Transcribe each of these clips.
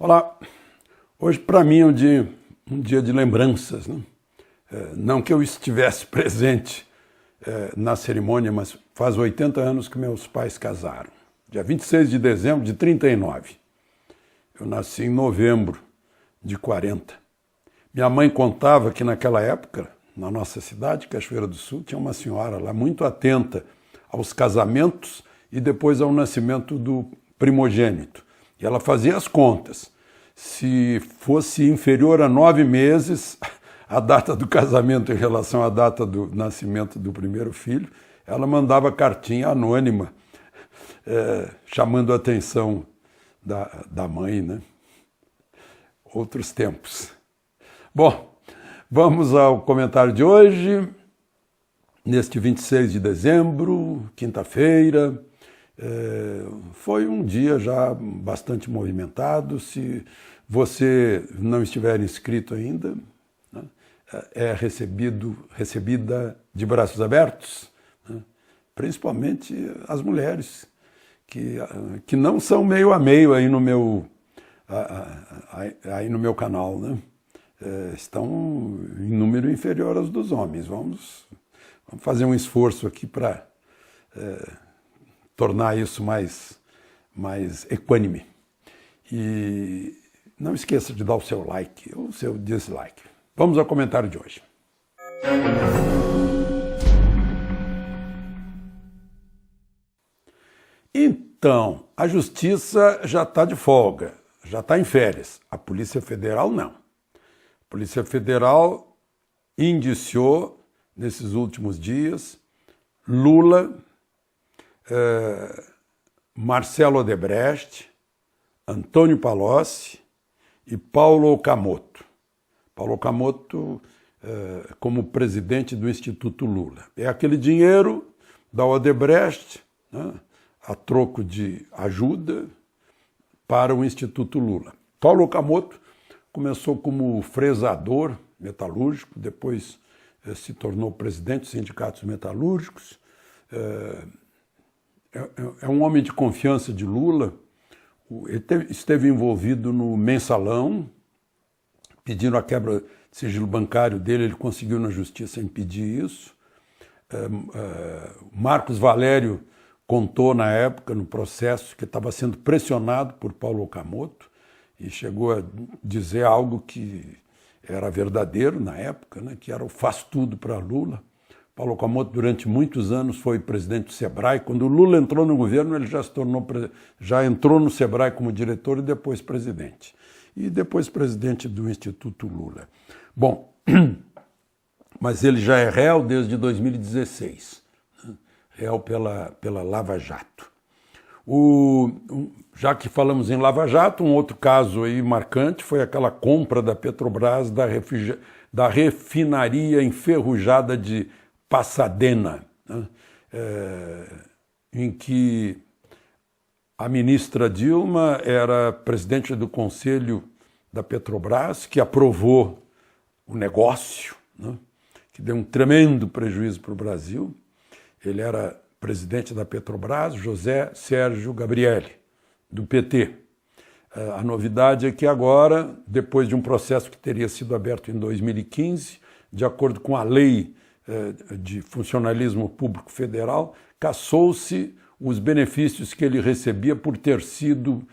Olá, hoje para mim é um dia de lembranças, né? Não que eu estivesse presente na cerimônia, mas faz 80 anos que meus pais casaram. Dia 26 de dezembro de 39. Eu nasci em novembro de 40. Minha mãe contava que naquela época, na nossa cidade, Cachoeira do Sul, tinha uma senhora lá muito atenta aos casamentos e depois ao nascimento do primogênito. E ela fazia as contas. Se fosse inferior a 9 meses, a data do casamento em relação à data do nascimento do primeiro filho, ela mandava cartinha anônima, chamando a atenção da mãe, né? Outros tempos. Bom, vamos ao comentário de hoje, neste 26 de dezembro, quinta-feira. Foi um dia já bastante movimentado. Se você não estiver inscrito ainda, né, é recebida de braços abertos, né, principalmente as mulheres, que não são meio a meio aí no meu canal, né? Estão em número inferior aos dos homens. Vamos fazer um esforço aqui para tornar isso mais equânime. E não esqueça de dar o seu like ou o seu dislike. Vamos ao comentário de hoje. Então, a Justiça já está de folga, já está em férias. A Polícia Federal não. A Polícia Federal indiciou, nesses últimos dias, Lula, Marcelo Odebrecht, Antônio Palocci e Paulo Okamoto. Paulo Okamoto como presidente do Instituto Lula. É aquele dinheiro da Odebrecht, né, a troco de ajuda para o Instituto Lula. Paulo Okamoto começou como fresador metalúrgico, depois se tornou presidente dos sindicatos metalúrgicos. É um homem de confiança de Lula. Ele esteve envolvido no mensalão, pedindo a quebra de sigilo bancário dele, ele conseguiu na justiça impedir isso. Marcos Valério contou na época, no processo, que estava sendo pressionado por Paulo Okamoto e chegou a dizer algo que era verdadeiro na época, né, que era o faz tudo para Lula. Paulo Okamoto, durante muitos anos, foi presidente do Sebrae. Quando o Lula entrou no governo, ele já entrou no Sebrae como diretor e depois presidente. E depois presidente do Instituto Lula. Bom, mas ele já é réu desde 2016, né? Réu pela Lava Jato. Já que falamos em Lava Jato, um outro caso aí marcante foi aquela compra da Petrobras da refinaria enferrujada de Pasadena, né? Em que a ministra Dilma era presidente do Conselho da Petrobras, que aprovou o negócio, né, que deu um tremendo prejuízo para o Brasil. Ele era presidente da Petrobras, José Sérgio Gabrielli, do PT. A novidade é que agora, depois de um processo que teria sido aberto em 2015, de acordo com a lei de funcionalismo público federal, cassou-se os benefícios que ele recebia por ter sido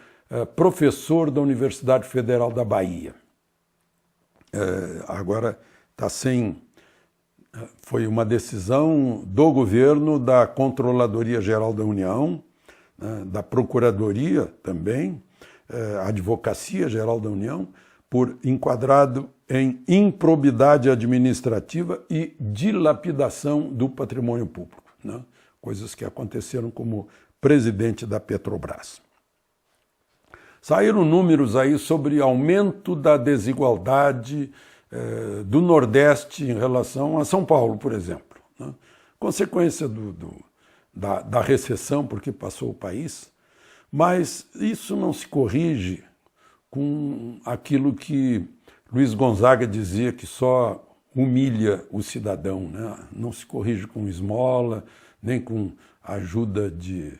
professor da Universidade Federal da Bahia. Agora está sem... Foi uma decisão do governo, da Controladoria Geral da União, da Procuradoria também, Advocacia Geral da União, por enquadrado em improbidade administrativa e dilapidação do patrimônio público, né? Coisas que aconteceram como presidente da Petrobras. Saíram números aí sobre aumento da desigualdade do Nordeste em relação a São Paulo, por exemplo, né? Consequência da recessão porque passou o país, mas isso não se corrige com aquilo que Luiz Gonzaga dizia, que só humilha o cidadão, né? Não se corrige com esmola, nem com ajuda de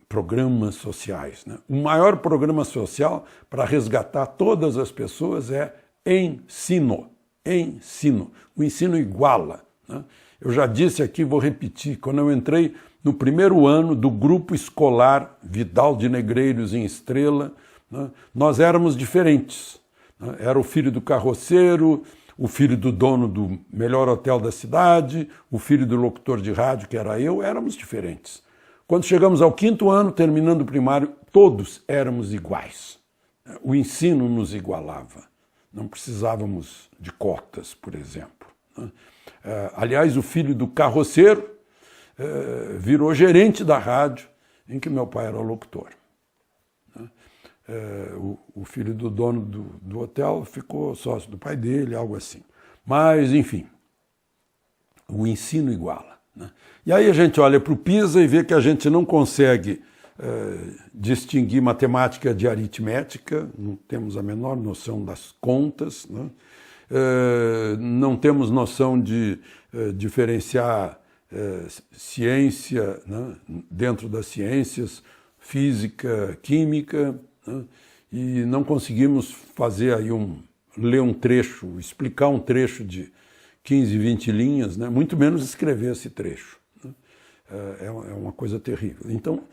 programas sociais, né? O maior programa social para resgatar todas as pessoas é ensino. Ensino. O ensino iguala, né? Eu já disse aqui, vou repetir, quando eu entrei no primeiro ano do grupo escolar Vidal de Negreiros em Estrela, né, nós éramos diferentes, né? Era o filho do carroceiro, o filho do dono do melhor hotel da cidade, o filho do locutor de rádio, que era eu, éramos diferentes. Quando chegamos ao 5º ano, terminando o primário, todos éramos iguais. O ensino nos igualava. Não precisávamos de cotas, por exemplo. Aliás, o filho do carroceiro virou gerente da rádio, em que meu pai era locutor. O filho do dono do hotel ficou sócio do pai dele, algo assim. Mas, enfim, o ensino iguala, né? E aí a gente olha para o PISA e vê que a gente não consegue distinguir matemática de aritmética, não temos a menor noção das contas, né? Não temos noção de diferenciar ciência, né, dentro das ciências, física, química, né, e não conseguimos fazer aí ler um trecho, explicar um trecho de 15, 20 linhas, né, muito menos escrever esse trecho, né? É uma coisa terrível. Então,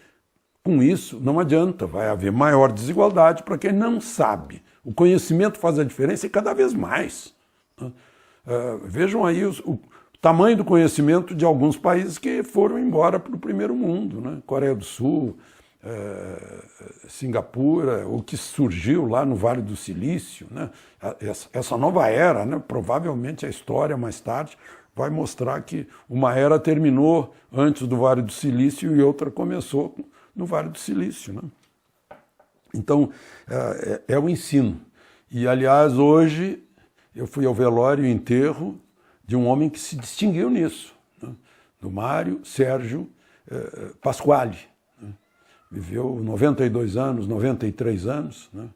com isso, não adianta, vai haver maior desigualdade para quem não sabe. O conhecimento faz a diferença e cada vez mais, né? Vejam aí o tamanho do conhecimento de alguns países que foram embora para o primeiro mundo, né? Coreia do Sul, Singapura, o que surgiu lá no Vale do Silício, né? Essa nova era, né? Provavelmente a história mais tarde vai mostrar que uma era terminou antes do Vale do Silício e outra começou no Vale do Silício, né? Então, é o ensino. E, aliás, hoje eu fui ao velório e enterro de um homem que se distinguiu nisso, né? Do Mário Sérgio Pasquale, né? Viveu 92 anos, 93 anos, né?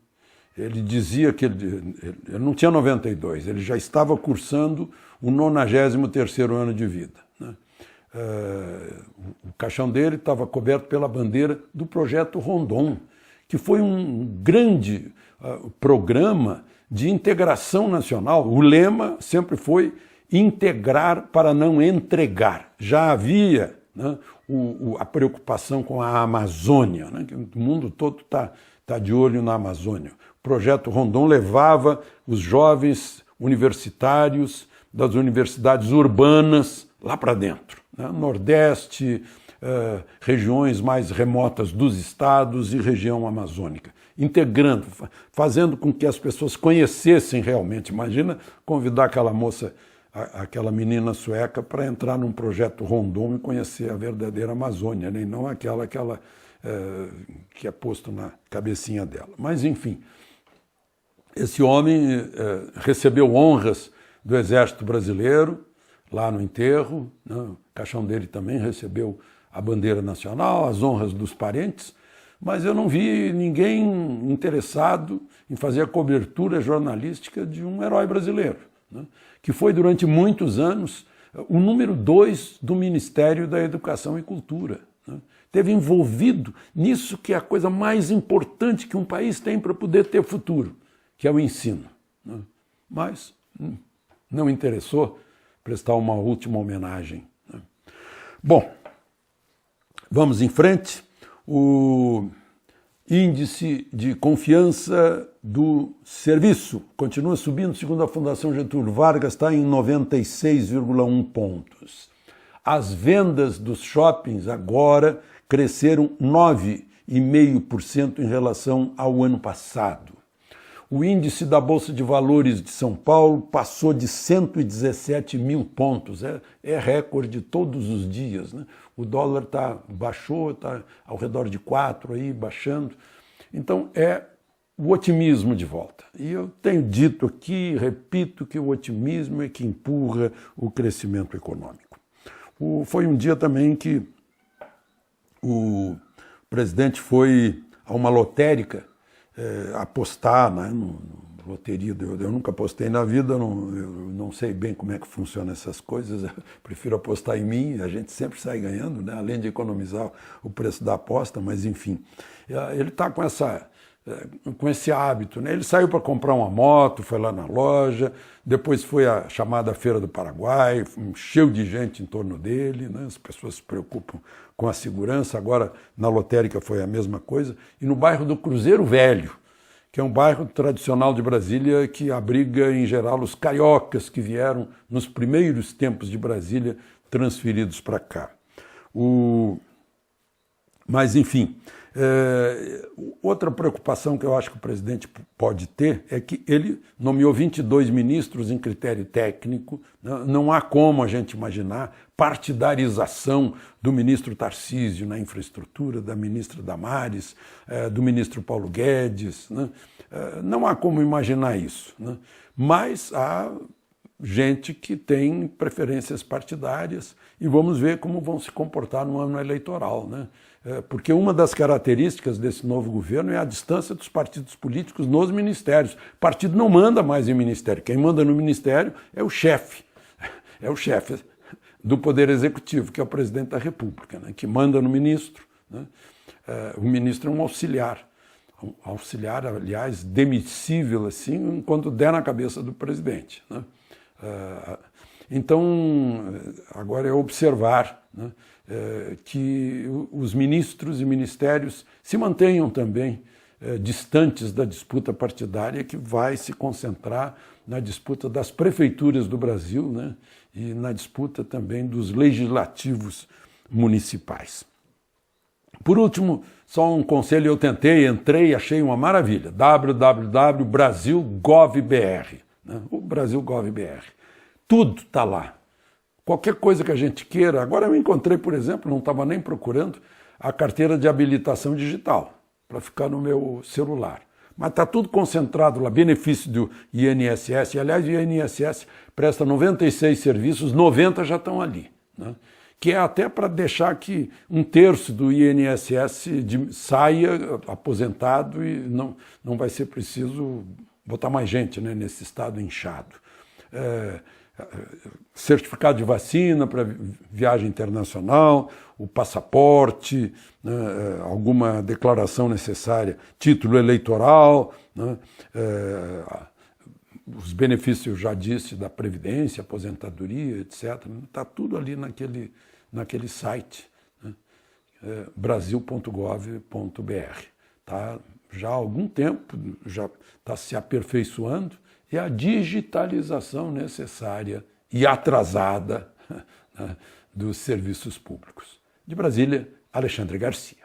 Ele dizia que ele não tinha 92, ele já estava cursando o 93º ano de vida, né? O caixão dele estava coberto pela bandeira do Projeto Rondon, que foi um grande programa de integração nacional. O lema sempre foi integrar para não entregar. Já havia, né, a preocupação com a Amazônia, né, que o mundo todo está de olho na Amazônia. O Projeto Rondon levava os jovens universitários das universidades urbanas lá para dentro, né, Nordeste, regiões mais remotas dos estados e região amazônica, integrando, fazendo com que as pessoas conhecessem realmente. Imagina convidar aquela moça, aquela menina sueca, para entrar num projeto Rondon e conhecer a verdadeira Amazônia, né? E não aquela que é posto na cabecinha dela. Mas, enfim, esse homem recebeu honras do Exército Brasileiro lá no enterro, né? O caixão dele também recebeu a bandeira nacional, as honras dos parentes, mas eu não vi ninguém interessado em fazer a cobertura jornalística de um herói brasileiro, né? Que foi durante muitos anos o número 2 do Ministério da Educação e Cultura, né? Teve envolvido nisso que é a coisa mais importante que um país tem para poder ter futuro, que é o ensino, né? Mas não interessou prestar uma última homenagem, né? Bom, vamos em frente. O índice de confiança do serviço continua subindo, segundo a Fundação Getúlio Vargas, está em 96,1 pontos. As vendas dos shoppings agora cresceram 9,5% em relação ao ano passado. O índice da Bolsa de Valores de São Paulo passou de 117 mil pontos, é recorde todos os dias, né? O dólar baixou, está ao redor de 4 aí, baixando. Então é o otimismo de volta. E eu tenho dito aqui, repito, que o otimismo é que empurra o crescimento econômico. Foi um dia também que o presidente foi a uma lotérica apostar, né, loteria, eu nunca apostei na vida, eu não sei bem como é que funcionam essas coisas, eu prefiro apostar em mim, a gente sempre sai ganhando, né? Além de economizar o preço da aposta, mas enfim. Ele está com esse hábito, né? Ele saiu para comprar uma moto, foi lá na loja, depois foi à chamada Feira do Paraguai, encheu de gente em torno dele, né? As pessoas se preocupam com a segurança, agora na lotérica foi a mesma coisa, e no bairro do Cruzeiro Velho, que é um bairro tradicional de Brasília que abriga, em geral, os cariocas que vieram nos primeiros tempos de Brasília transferidos para cá. Mas, enfim, outra preocupação que eu acho que o presidente pode ter é que ele nomeou 22 ministros em critério técnico, não há como a gente imaginar partidarização do ministro Tarcísio na infraestrutura, da ministra Damares, do ministro Paulo Guedes, né? Não há como imaginar isso, né? Mas há gente que tem preferências partidárias e vamos ver como vão se comportar no ano eleitoral, né? Porque uma das características desse novo governo é a distância dos partidos políticos nos ministérios. O partido não manda mais em ministério, quem manda no ministério é o chefe do Poder Executivo, que é o presidente da República, né? Que manda no ministro, né? O ministro é um auxiliar, aliás, demissível assim, quando der na cabeça do presidente, né? Então, agora é observar, né, que os ministros e ministérios se mantenham também distantes da disputa partidária, que vai se concentrar na disputa das prefeituras do Brasil, né, e na disputa também dos legislativos municipais. Por último, só um conselho, entrei, achei uma maravilha, www.brasil.gov.br, né, o Brasil.gov.br. Tudo está lá. Qualquer coisa que a gente queira. Agora eu encontrei, por exemplo, não estava nem procurando, a carteira de habilitação digital, para ficar no meu celular. Mas está tudo concentrado lá, benefício do INSS. E, aliás, o INSS presta 96 serviços, 90 já estão ali, né? Que é até para deixar que 1/3 do INSS saia aposentado e não vai ser preciso botar mais gente, né, nesse estado inchado. Certificado de vacina para viagem internacional, o passaporte, né, alguma declaração necessária, título eleitoral, né, os benefícios, eu já disse, da Previdência, aposentadoria, etc. Está tudo ali naquele site, né, brasil.gov.br. Tá? Já há algum tempo, já está se aperfeiçoando, é a digitalização necessária e atrasada, né, dos serviços públicos. De Brasília, Alexandre Garcia.